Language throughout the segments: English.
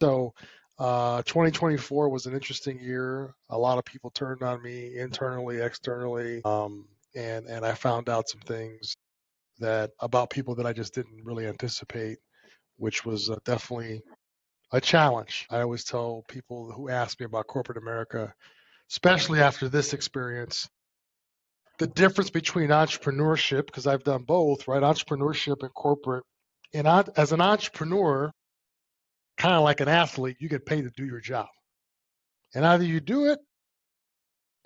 So 2024 was an interesting year. A lot of people turned on me internally, externally, and I found out some things that about people that I just didn't really anticipate, which was definitely a challenge. I always tell people who ask me about corporate America, especially after this experience, the difference between entrepreneurship, because I've done both, right? Entrepreneurship and corporate. And as an entrepreneur, kind of like an athlete, you get paid to do your job. And either you do it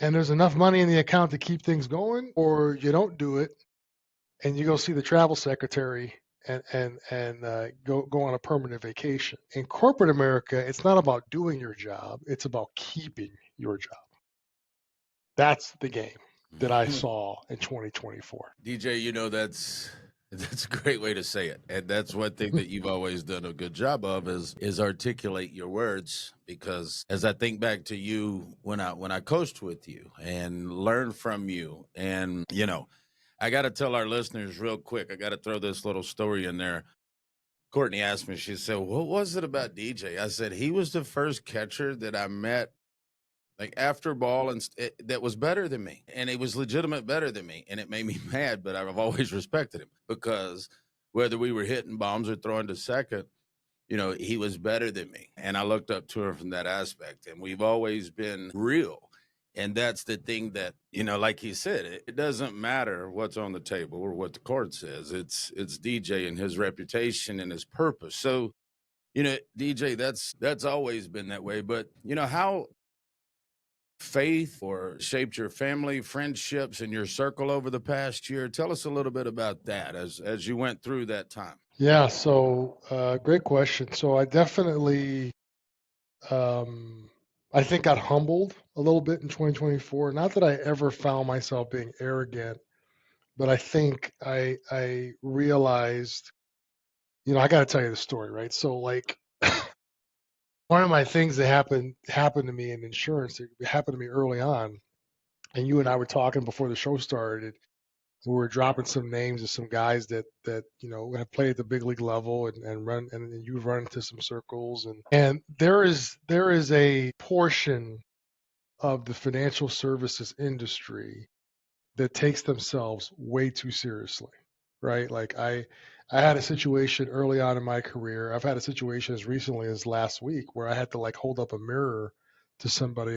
and there's enough money in the account to keep things going, or you don't do it and you go see the travel secretary and go on a permanent vacation. In corporate America, it's not about doing your job, it's about keeping your job. That's the game that I saw in 2024. DJ, that's a great way to say it. And that's one thing that you've always done a good job of is articulate your words, because as I think back to you when I coached with you and learned from you, and I got to tell our listeners real quick, I got to throw this little story in there. Courtney asked me, she said, "What was it about DJ?" I said, "He was the first catcher that I met like after ball that was better than me, and it was legitimate better than me, and it made me mad, but I've always respected him because whether we were hitting bombs or throwing to second, he was better than me, and I looked up to him from that aspect, and we've always been real." And that's the thing that, like he said, it doesn't matter what's on the table or what the court says. It's DJ and his reputation and his purpose. So, DJ, that's always been that way. But how faith or shaped your family, friendships, and your circle over the past year. Tell us a little bit about that as you went through that time. Yeah, so great question. So I definitely, I think, got humbled a little bit in 2024. Not that I ever found myself being arrogant, but I think I realized, I got to tell you the story, right? So like one of my things that happened to me in insurance, it happened to me early on, and you and I were talking before the show started. We were dropping some names of some guys that have played at the big league level and run, and you've run into some circles, and there is a portion of the financial services industry that takes themselves way too seriously, right? Like I had a situation early on in my career. I've had a situation as recently as last week where I had to like hold up a mirror to somebody